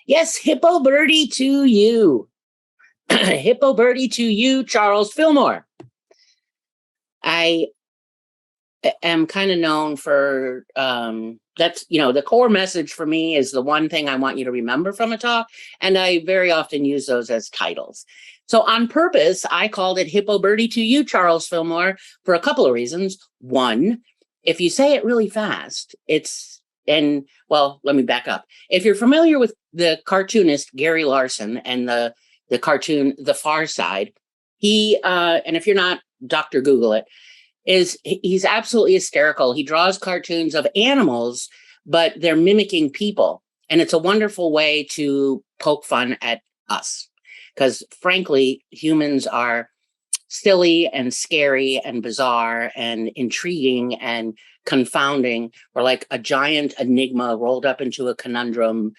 Yes, Hippo Birdie to you. Hippo Birdie to you, Charles Fillmore. I am kind of known for that's the core message for me is the one thing I want you to remember from a talk, and I very often use those as titles. So on purpose, I called it Hippo Birdie to you, Charles Fillmore, for a couple of reasons. One, if you say it really fast, let me back up. If you're familiar with the cartoonist Gary Larson and the cartoon The Far Side, he and if you're not, Dr. Google it, he's absolutely hysterical. He draws cartoons of animals, but they're mimicking people. And it's a wonderful way to poke fun at us. Because frankly, humans are silly and scary and bizarre and intriguing and confounding. We're like a giant enigma rolled up into a conundrum,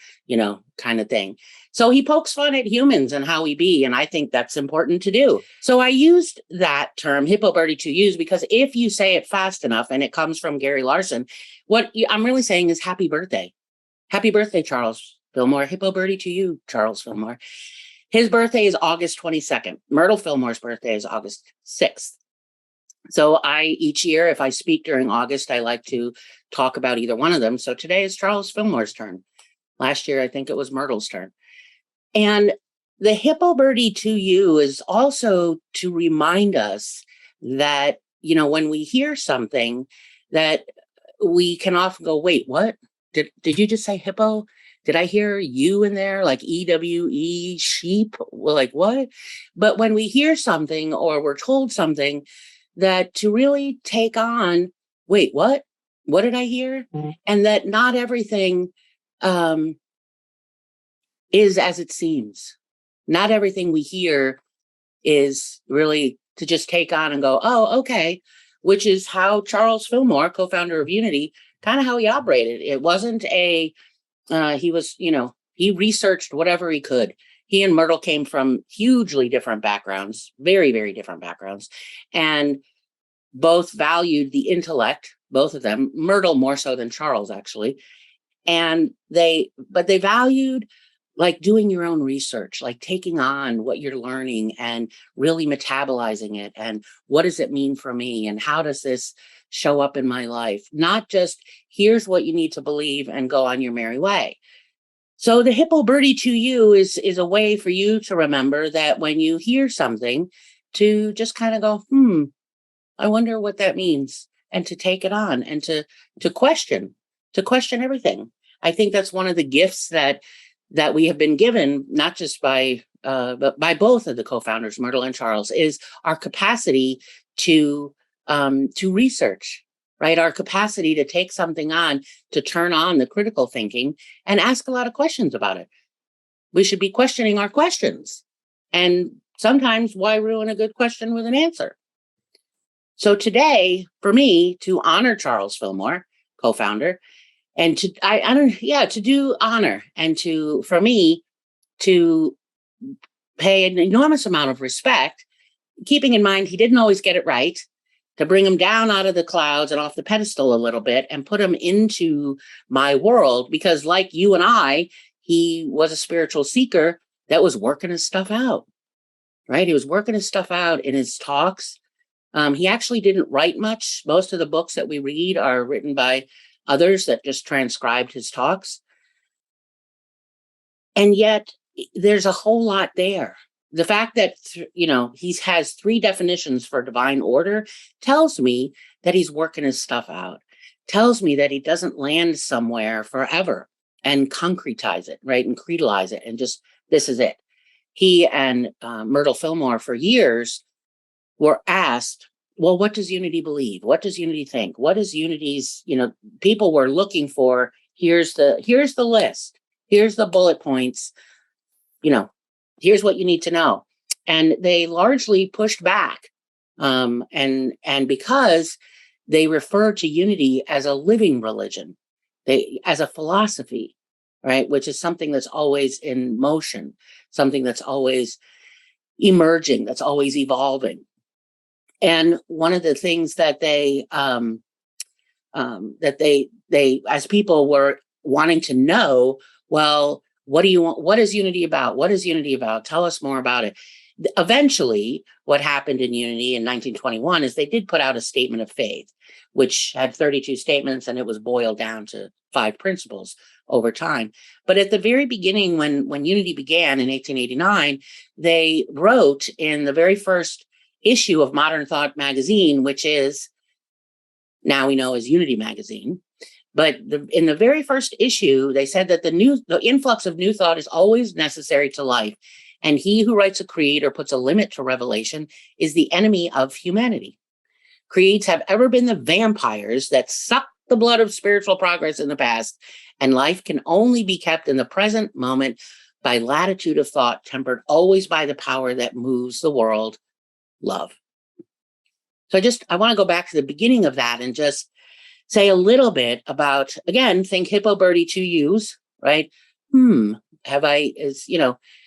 kind of thing. So he pokes fun at humans and how we be, and I think that's important to do. So I used that term, Hippo Birdie, to use because if you say it fast enough, and it comes from Gary Larson, what I'm really saying is happy birthday. Happy birthday, Charles Fillmore. Hippo Birdie to you, Charles Fillmore. His birthday is August 22nd. Myrtle Fillmore's birthday is August 6th. So each year, if I speak during August, I like to talk about either one of them. So today is Charles Fillmore's turn. Last year, I think it was Myrtle's turn. And the Hippo Birdie to you is also to remind us that, when we hear something that we can often go, wait, what? Did you just say hippo? Did I hear you in there? Like EWE, sheep? Well, like what? But when we hear something or we're told something, that to really take on, wait, what? What did I hear? Mm-hmm. And that not everything is as it seems. Not everything we hear is really to just take on and go, oh, okay, which is how Charles Fillmore, co-founder of Unity, kind of how he operated. It wasn't he was, he researched whatever he could. He and Myrtle came from hugely different backgrounds, very, very different backgrounds, and both valued the intellect, both of them, Myrtle more so than Charles, actually. And they valued like doing your own research, like taking on what you're learning and really metabolizing it. And what does it mean for me? And how does this show up in my life? Not just here's what you need to believe and go on your merry way. So the Hippo Birdie to you is a way for you to remember that when you hear something, to just kind of go, I wonder what that means, and to take it on and to question everything. I think that's one of the gifts that we have been given, not just but by both of the co-founders, Myrtle and Charles, is our capacity to research, right? Our capacity to take something on, to turn on the critical thinking and ask a lot of questions about it. We should be questioning our questions. And sometimes why ruin a good question with an answer? So today, for me, to honor Charles Fillmore, co-founder, and to do honor, and for me to pay an enormous amount of respect, keeping in mind he didn't always get it right, to bring him down out of the clouds and off the pedestal a little bit and put him into my world, because like you and I, he was a spiritual seeker that was working his stuff out, right? He was working his stuff out in his talks. He actually didn't write much. Most of the books that we read are written by others that just transcribed his talks. And yet there's a whole lot there. The fact that, he has 3 definitions for divine order tells me that he's working his stuff out, tells me that he doesn't land somewhere forever and concretize it, right? And credalize it and just, this is it. He and Myrtle Fillmore for years were asked, well, what does Unity believe? What does Unity think? What is Unity's, people were looking for, here's the list. Here's the bullet points, here's what you need to know. And they largely pushed back. And because they refer to Unity as a living religion, as a philosophy, right? Which is something that's always in motion, something that's always emerging, that's always evolving. And one of the things that they as people were wanting to know, well, What do you want? What is unity about? What is unity about? Tell us more about it. Eventually, what happened in Unity in 1921 is they did put out a statement of faith, which had 32 statements, and it was boiled down to 5 principles over time. But at the very beginning, when Unity began in 1889, they wrote in the very first issue of Modern Thought magazine, which is now we know as Unity magazine. But in the very first issue, they said that the influx of new thought is always necessary to life. And he who writes a creed or puts a limit to revelation is the enemy of humanity. Creeds have ever been the vampires that suck the blood of spiritual progress in the past, and life can only be kept in the present moment by latitude of thought, tempered always by the power that moves the world, love. So I want to go back to the beginning of that and just say a little bit about, again, think Hippo, Birdie, 2 U's, right?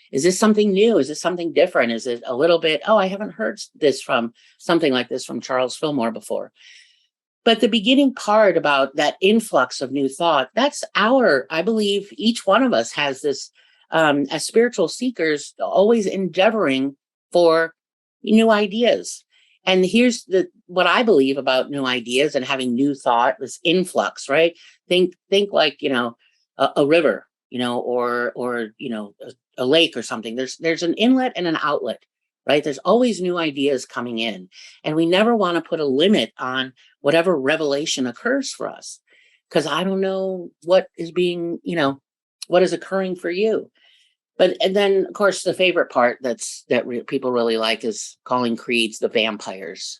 Is this something new? Is this something different? Is it a little bit, oh, I haven't heard something like this from Charles Fillmore before. But the beginning part about that influx of new thought, that's I believe each one of us has this, as spiritual seekers, always endeavoring for new ideas. And here's what I believe about new ideas and having new thought, this influx, right? Think like, a river, or a lake or something. There's an inlet and an outlet, right? There's always new ideas coming in. And we never want to put a limit on whatever revelation occurs for us. Because I don't know what is what is occurring for you. And then, of course, the favorite part people really like is calling creeds the vampires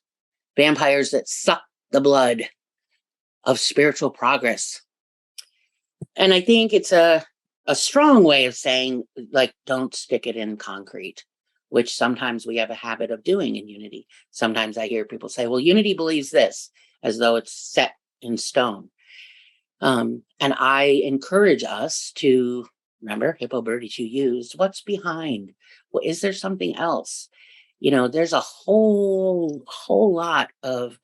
that suck the blood of spiritual progress. And I think it's a strong way of saying, like, don't stick it in concrete, which sometimes we have a habit of doing in Unity. Sometimes I hear people say, well, Unity believes this, as though it's set in stone. And I encourage us to remember Hippo, Birdie, 2 U's. What's behind? Well, is there something else? There's a whole lot of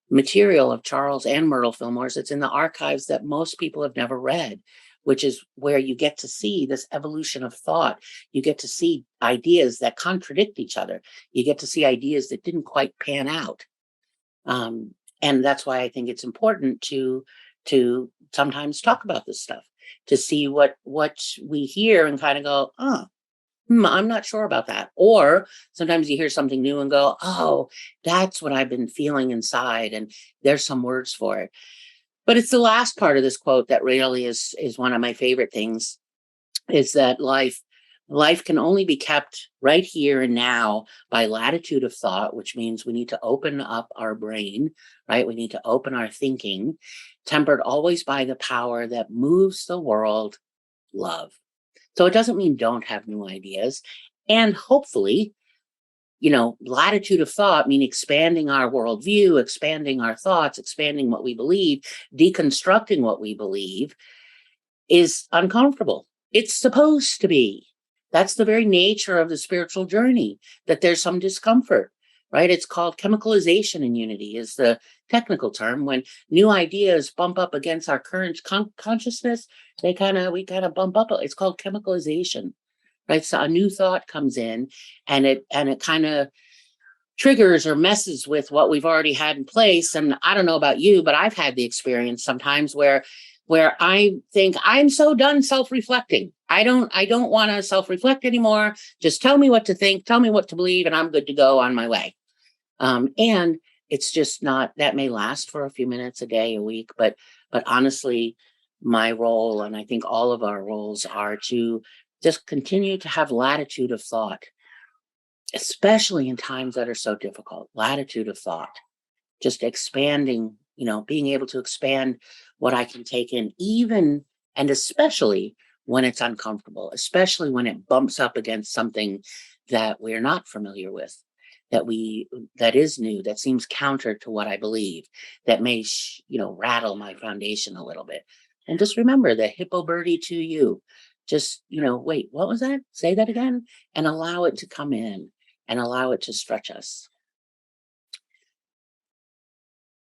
material of Charles and Myrtle Fillmore's that's in the archives that most people have never read, which is where you get to see this evolution of thought. You get to see ideas that contradict each other. You get to see ideas that didn't quite pan out. And that's why I think it's important to sometimes talk about this stuff, to see what we hear and kind of go, I'm not sure about that. Or sometimes you hear something new and go, oh, that's what I've been feeling inside. And there's some words for it. But it's the last part of this quote that really is one of my favorite things, is that life can only be kept right here and now by latitude of thought, which means we need to open up our brain, right? We need to open our thinking, tempered always by the power that moves the world, love. So it doesn't mean don't have new ideas. And hopefully, latitude of thought mean expanding our worldview, expanding our thoughts, expanding what we believe, deconstructing what we believe is uncomfortable. It's supposed to be. That's the very nature of the spiritual journey, that there's some discomfort, right? It's called chemicalization in Unity, is the technical term. When new ideas bump up against our current consciousness, we kind of bump up. It's called chemicalization, right? So a new thought comes in, and it kind of triggers or messes with what we've already had in place. And I don't know about you, but I've had the experience sometimes where I think I'm so done self-reflecting. I don't want to self-reflect anymore. Just tell me what to think, tell me what to believe, and I'm good to go on my way. And it's just not, that may last for a few minutes, a day, a week, but honestly, my role, and I think all of our roles, are to just continue to have latitude of thought, especially in times that are so difficult. Latitude of thought, just expanding, being able to expand what I can take in, even and especially when it's uncomfortable, especially when it bumps up against something that we're not familiar with, that is new, that seems counter to what I believe, that may rattle my foundation a little bit. And just remember the Hippo, Birdie, 2 U. Just wait, what was that? Say that again, and allow it to come in and allow it to stretch us.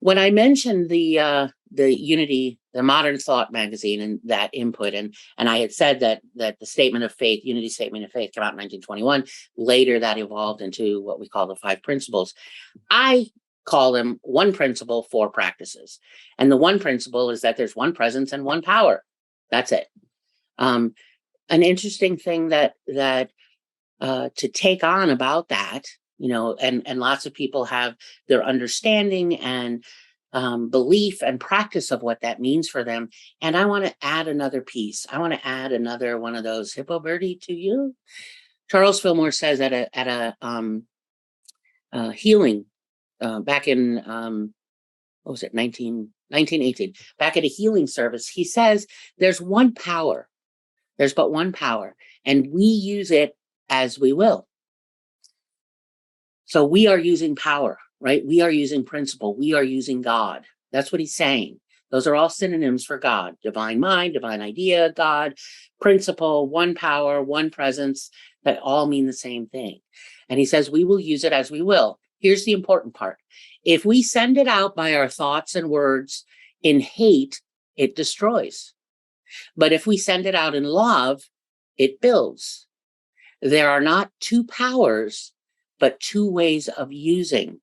When I mentioned the the Modern Thought magazine, and that input, and I had said that the statement of faith, Unity Statement of Faith, came out in 1921. Later, that evolved into what we call the 5 principles. I call them one principle, 4 practices, and the one principle is that there's one presence and one power. That's it. An interesting thing that to take on about that, and lots of people have their understanding and belief and practice of what that means for them. And I want to add another piece. I want to add another one of those Hippo Birdie to you. Charles Fillmore says at a healing back in what was it, 1918, back at a healing service, he says there's one power. There's but one power, and we use it as we will. So we are using power, right? We are using principle. We are using God. That's what he's saying. Those are all synonyms for God: divine mind, divine idea, God, principle, one power, one presence, that all mean the same thing. And he says we will use it as we will. Here's the important part. If we send it out by our thoughts and words in hate, it destroys. But if we send it out in love, it builds. There are not 2 powers, but 2 ways of using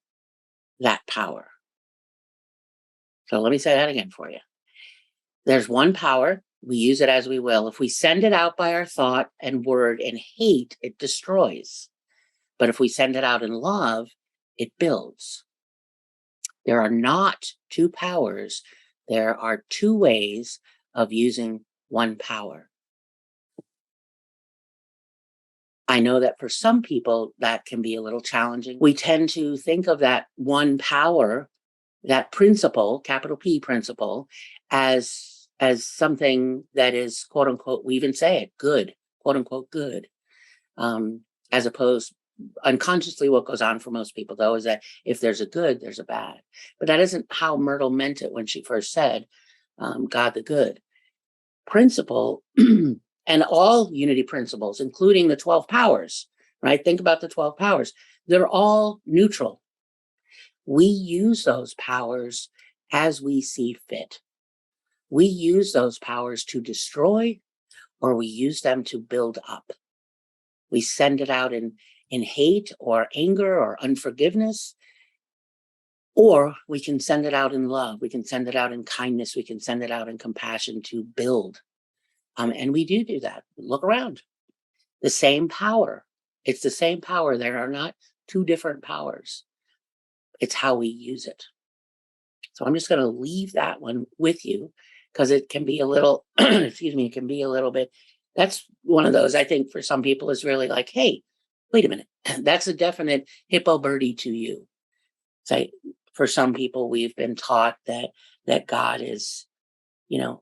that power. So let me say that again for you. There's one power. We use it as we will. If we send it out by our thought and word in hate, it destroys. But if we send it out in love, it builds. There are not 2 powers. There are 2 ways of using one power. I know that for some people that can be a little challenging. We tend to think of that one power, that principle, capital P principle, as something that is, quote unquote, we even say it, good, quote unquote, good. As opposed, unconsciously, what goes on for most people, though, is that if there's a good, there's a bad. But that isn't how Myrtle meant it when she first said, God the good. Principle and all unity principles, including the 12 powers, right? Think about the 12 powers. They're all neutral. We use those powers as we see fit. We use those powers to destroy, or we use them to build up. We send it out in hate or anger or unforgiveness, or we can send it out in love. We can send it out in kindness. We can send it out in compassion to build. And we do that. Look around. The same power. It's the same power. There are not 2 different powers. It's how we use it. So I'm just going to leave that one with you, because it can be a little, it can be a little bit, that's one of those, I think, for some people is really like, hey, wait a minute. That's a definite Hippo Birdie to you. So for some people, we've been taught that God is,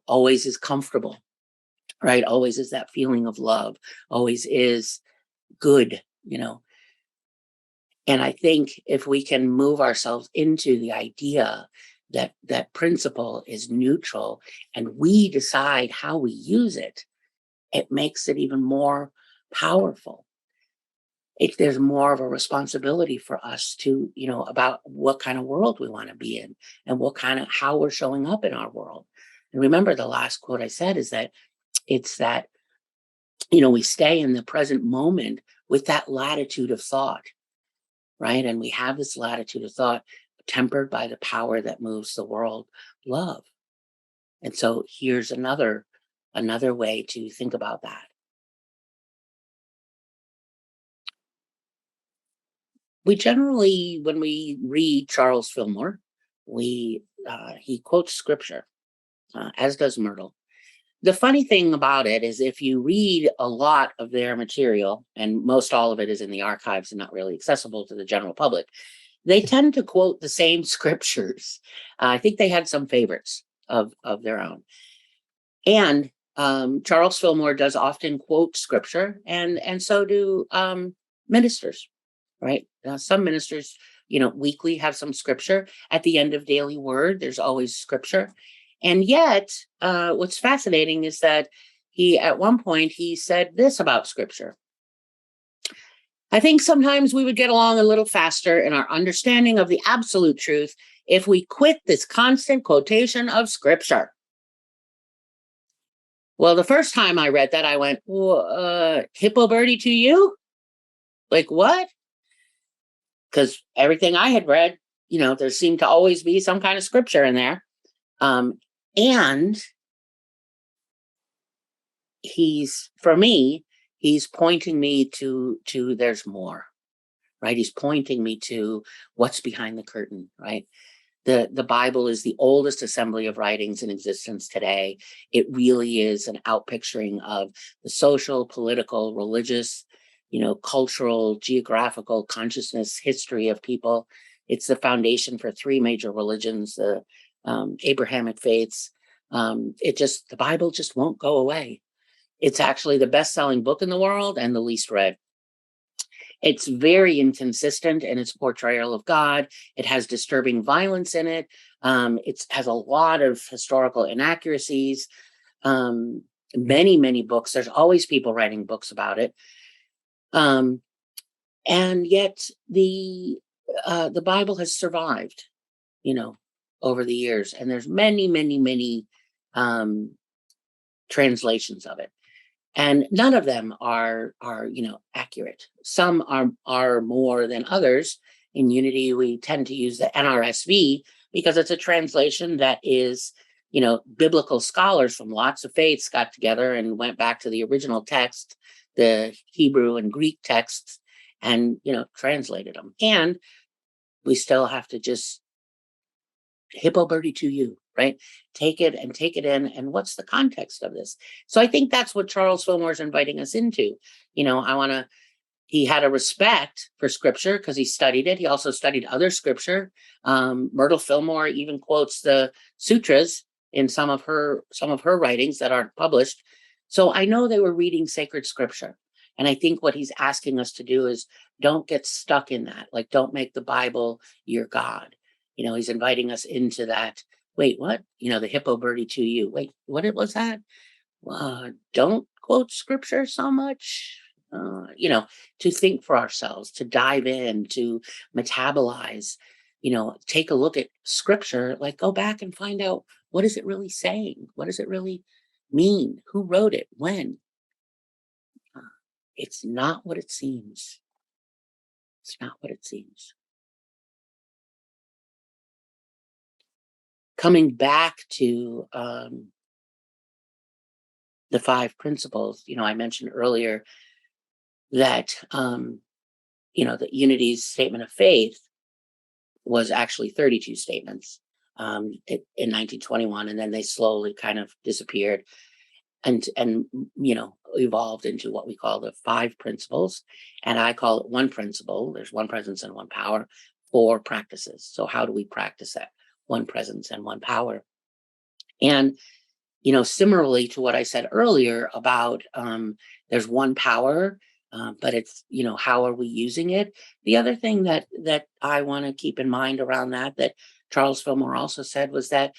always is comfortable. Right? Always is that feeling of love, always is good, And I think if we can move ourselves into the idea that principle is neutral and we decide how we use it, it makes it even more powerful. There's more of a responsibility for us to, about what kind of world we want to be in and how we're showing up in our world. And remember, the last quote I said is that it's that, we stay in the present moment with that latitude of thought, right? And we have this latitude of thought tempered by the power that moves the world, love. And so here's another way to think about that. We generally, when we read Charles Fillmore, he quotes scripture, as does Myrtle. The funny thing about it is if you read a lot of their material, and most all of it is in the archives and not really accessible to the general public, they tend to quote the same scriptures. I think they had some favorites of their own. And Charles Fillmore does often quote scripture, and so do ministers, right? Some ministers, weekly have some scripture. At the end of daily word, there's always scripture. And yet, what's fascinating is that at one point, he said this about scripture. I think sometimes we would get along a little faster in our understanding of the absolute truth if we quit this constant quotation of scripture. Well, the first time I read that, I went, Hippo Birdie to you? Like, what? Because everything I had read, there seemed to always be some kind of scripture in there. And for me, he's pointing me to there's more, right? He's pointing me to what's behind the curtain, right? The Bible is the oldest assembly of writings in existence today. It really is an outpicturing of the social, political, religious, cultural, geographical consciousness history of people. It's the foundation for three major religions, the Abrahamic faiths. The Bible just won't go away. It's actually the best-selling book in the world and the least read. It's very inconsistent in its portrayal of God. It has disturbing violence in it. It has a lot of historical inaccuracies. Many, many books. There's always people writing books about it. And yet the Bible has survived, over the years. And there's many, many, many translations of it. And none of them are accurate. Some are more than others. In Unity, we tend to use the NRSV because it's a translation that is, biblical scholars from lots of faiths got together and went back to the original text, the Hebrew and Greek texts, and translated them. And we still have to just Hippo Birdie to you, right? Take it in. And what's the context of this? So I think that's what Charles Fillmore is inviting us into. He had a respect for scripture because he studied it. He also studied other scripture. Myrtle Fillmore even quotes the sutras in some of her writings that aren't published. So I know they were reading sacred scripture. And I think what he's asking us to do is don't get stuck in that. Like, don't make the Bible your God. He's inviting us into that. Wait, what? The Hippo Birdie to you. Wait, what was that? Don't quote scripture so much. To think for ourselves, to dive in, to metabolize, take a look at scripture, like go back and find out, what is it really saying? What does it really mean? Who wrote it? When? It's not what it seems. It's not what it seems. Coming back to the 5 principles, I mentioned earlier that, the Unity's statement of faith was actually 32 statements in 1921, and then they slowly kind of disappeared and evolved into what we call the 5 principles. And I call it one principle. There's one presence and one power, 4 practices. So how do we practice that? One presence and one power. And, similarly to what I said earlier about there's one power, but it's, how are we using it? The other thing that I want to keep in mind around that Charles Fillmore also said was that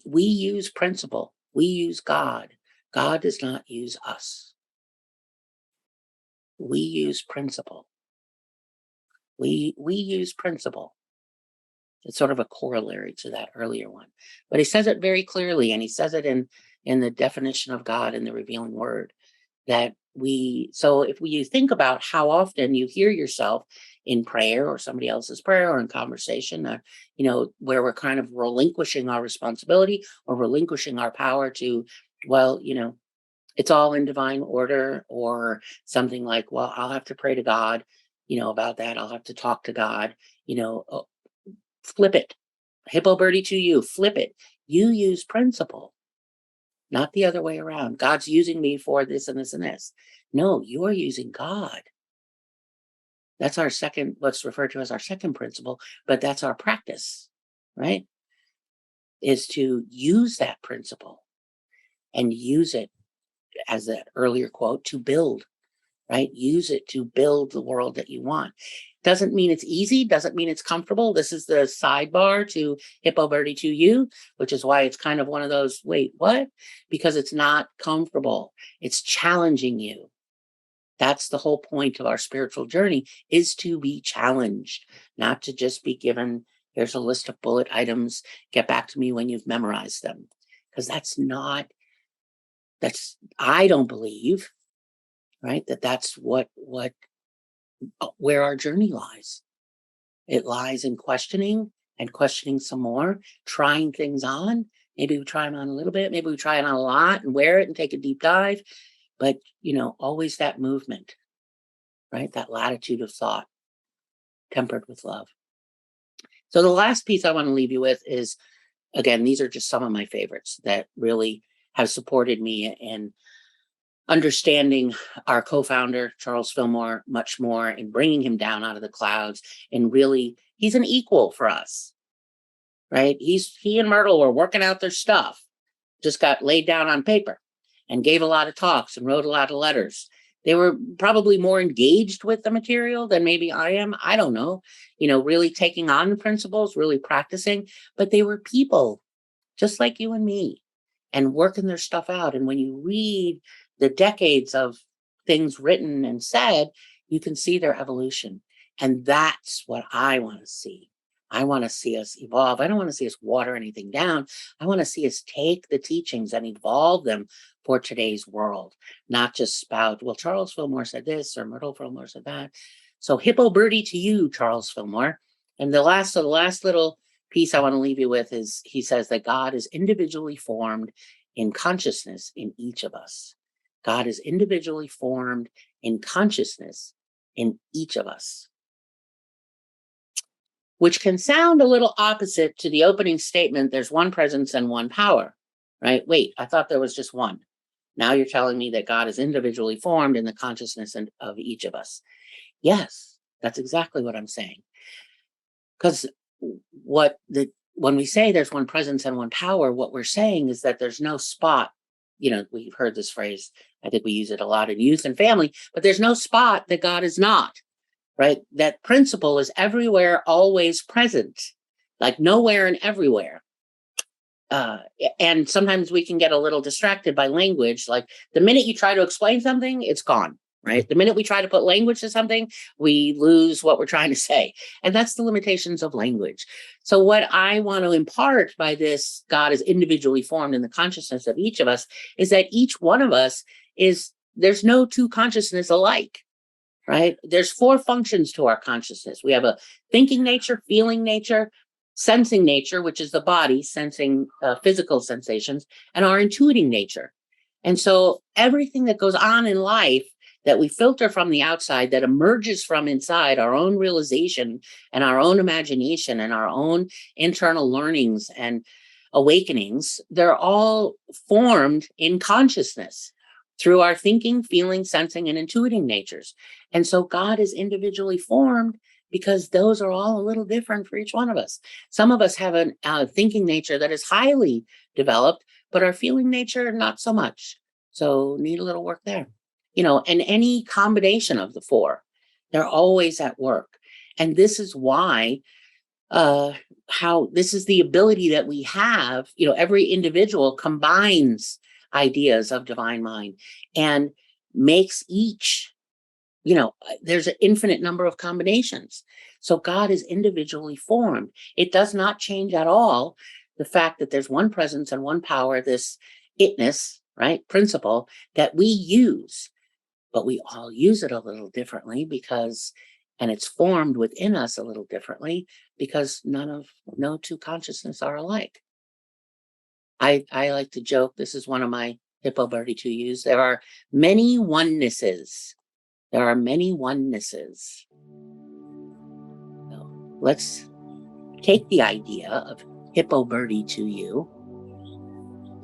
we use principle. We use God. God does not use us. We use principle. We use principle. It's sort of a corollary to that earlier one. But he says it very clearly, and he says it in the definition of God in the revealing word, that so if you think about how often you hear yourself in prayer or somebody else's prayer or in conversation, where we're kind of relinquishing our responsibility or relinquishing our power to, it's all in divine order, or something like, well, I'll have to pray to God, about that. I'll have to talk to God, flip it. Hippo Birdie to you, flip it. You use principle, not the other way around. God's using me for this and this and this. No, you're using God. That's our second, what's referred to as our second principle, but that's our practice, right? Is to use that principle and use it, as that earlier quote, to build, right? Use it to build the world that you want. Doesn't mean it's easy, doesn't mean it's comfortable. This is the sidebar to Hippo Birdie to you, which is why it's kind of one of those, wait, what? Because it's not comfortable. It's challenging you. That's the whole point of our spiritual journey, is to be challenged, not to just be given, Here's a list of bullet items. Get back to me when you've memorized them. Because I don't believe, right, that's where our journey lies. It lies in questioning and questioning some more, trying things on. Maybe we try them on a little bit, maybe we try it on a lot and wear it and take a deep dive. But, always that movement, right? That latitude of thought tempered with love. So the last piece I want to leave you with is, again, these are just some of my favorites that really have supported me in understanding our co-founder, Charles Fillmore, much more, and bringing him down out of the clouds. And really, he's an equal for us, right? He and Myrtle were working out their stuff, just got laid down on paper and gave a lot of talks and wrote a lot of letters. They were probably more engaged with the material than maybe I am. I don't know, really taking on the principles, really practicing, but they were people just like you and me and working their stuff out. And when you read the decades of things written and said, you can see their evolution. And that's what I want to see. I want to see us evolve. I don't want to see us water anything down. I want to see us take the teachings and evolve them for today's world, not just spout, well, Charles Fillmore said this or Myrtle Fillmore said that. So Hippo Birdie to you, Charles Fillmore. And the last little piece I want to leave you with is he says that God is individually formed in consciousness in each of us. God is individually formed in consciousness in each of us, which can sound a little opposite to the opening statement, there's one presence and one power, right? Wait, I thought there was just one. Now you're telling me that God is individually formed in the consciousness of each of us. Yes, that's exactly what I'm saying. Because when we say there's one presence and one power, what we're saying is that there's no spot. We've heard this phrase. I think we use it a lot in youth and family, but there's no spot that God is not, right? That principle is everywhere, always present, like nowhere and everywhere. And sometimes we can get a little distracted by language. Like the minute you try to explain something, it's gone, right? The minute we try to put language to something, we lose what we're trying to say. And that's the limitations of language. So what I want to impart by this, God is individually formed in the consciousness of each of us, is that each one of us there's no two consciousness alike, right? There's 4 functions to our consciousness. We have a thinking nature, feeling nature, sensing nature, which is the body sensing physical sensations, and our intuiting nature. And so everything that goes on in life that we filter from the outside, that emerges from inside, our own realization and our own imagination and our own internal learnings and awakenings, they're all formed in consciousness through our thinking, feeling, sensing, and intuiting natures. And so God is individually formed because those are all a little different for each one of us. Some of us have a thinking nature that is highly developed, but our feeling nature, not so much. So need a little work there. And any combination of the 4, they're always at work. And this is why, this is the ability that we have, every individual combines ideas of divine mind and makes each, there's an infinite number of combinations. So God is individually formed. It does not change at all the fact that there's one presence and one power, this itness, right, principle that we use, but we all use it a little differently and it's formed within us a little differently because no two consciousness are alike. I like to joke, this is one of my Hippo Birdie to use. There are many onenesses. There are many onenesses. So let's take the idea of Hippo Birdie to you,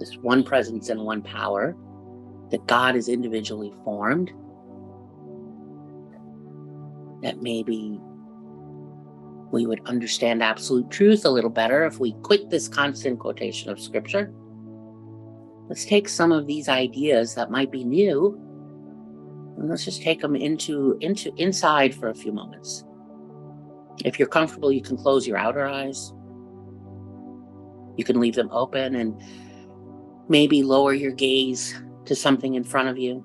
this one presence and one power, that God is individually formed, that maybe we would understand absolute truth a little better if we quit this constant quotation of scripture. Let's take some of these ideas that might be new, and let's just take them inside for a few moments. If you're comfortable, you can close your outer eyes. You can leave them open and maybe lower your gaze to something in front of you.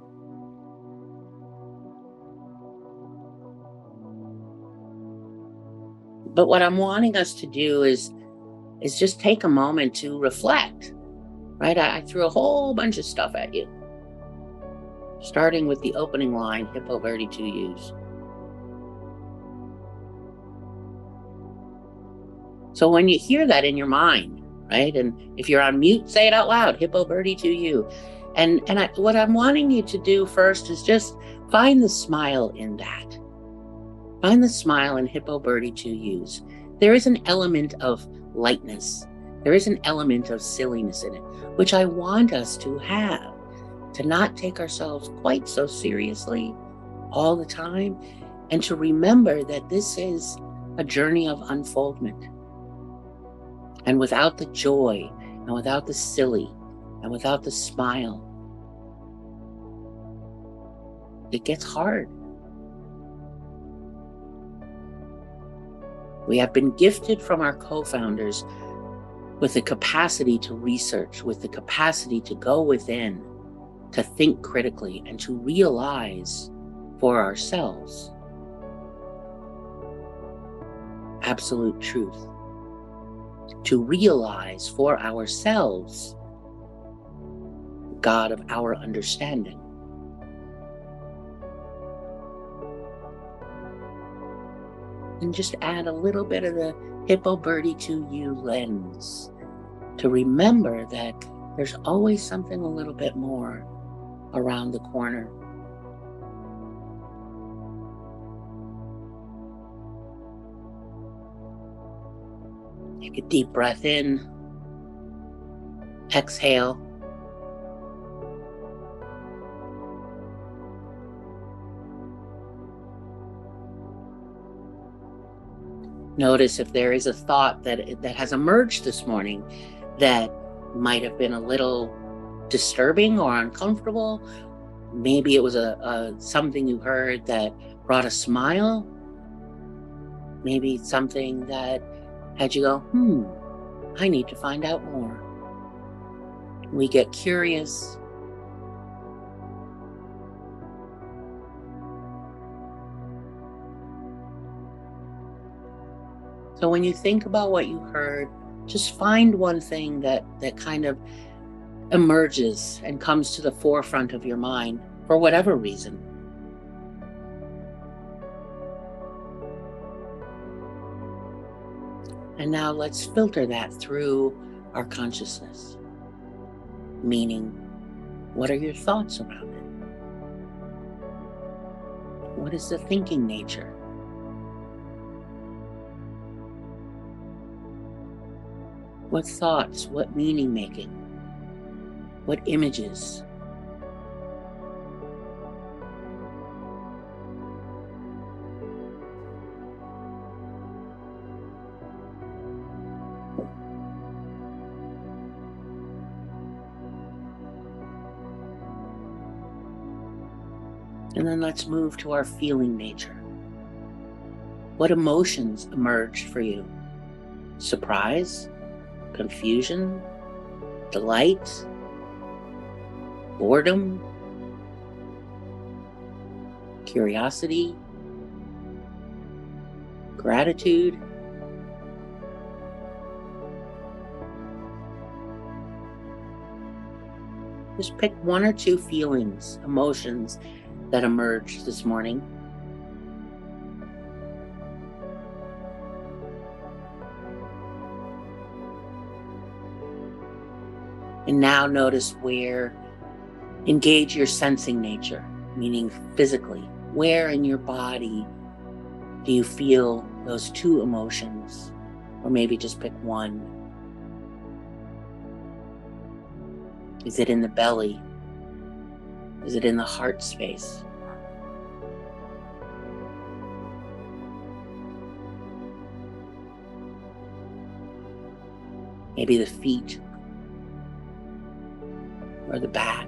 But what I'm wanting us to do is just take a moment to reflect, right? I threw a whole bunch of stuff at you, starting with the opening line, Hippo, Birdie, 2 U's. So when you hear that in your mind, right? And if you're on mute, say it out loud, Hippo, Birdie, 2 U. And what I'm wanting you to do first is just find the smile in that. Find the smile in Hippo, Birdie, 2 U's. There is an element of lightness. There is an element of silliness in it, which I want us to have, to not take ourselves quite so seriously all the time, and to remember that this is a journey of unfoldment. And without the joy, and without the silly, and without the smile, it gets hard. We have been gifted from our co-founders with the capacity to research, with the capacity to go within, to think critically, and to realize for ourselves absolute truth. To realize for ourselves God of our understanding. And just add a little bit of the Hippo, Birdie, 2 U lens to remember that there's always something a little bit more around the corner. Take a deep breath in, exhale. Notice if there is a thought that has emerged this morning that might have been a little disturbing or uncomfortable. Maybe it was something you heard that brought a smile. Maybe something that had you go, I need to find out more. We get curious. So when you think about what you heard, just find one thing that kind of emerges and comes to the forefront of your mind for whatever reason. And now let's filter that through our consciousness. Meaning, what are your thoughts around it? What is the thinking nature? What thoughts, what meaning making, what images? And then let's move to our feeling nature. What emotions emerged for you? Surprise? Confusion? Delight? Boredom? Curiosity? Gratitude? Just pick one or two feelings, emotions that emerged this morning. And now notice where, engage your sensing nature, meaning physically. Where in your body do you feel those two emotions? Or maybe just pick one. Is it in the belly? Is it in the heart space? Maybe the feet or the back.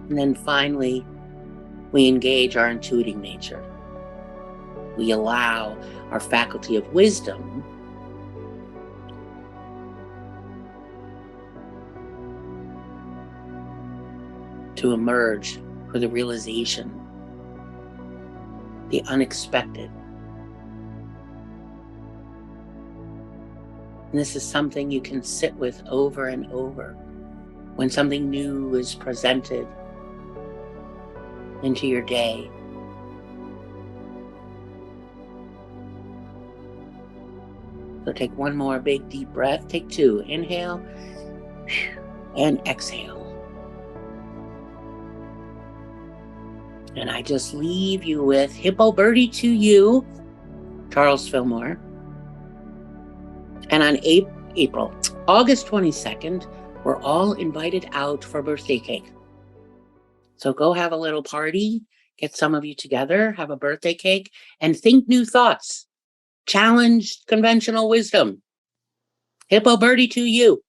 And then finally, we engage our intuiting nature. We allow our faculty of wisdom to emerge for the realization, the unexpected. And this is something you can sit with over and over when something new is presented into your day. So take one more big deep breath. Take two. Inhale and exhale. And I just leave you with Hippo, Birdie to you, Charles Fillmore. And on August 22nd, we're all invited out for birthday cake. So go have a little party, get some of you together, have a birthday cake, and think new thoughts. Challenge conventional wisdom. Hippo, Birdie to you.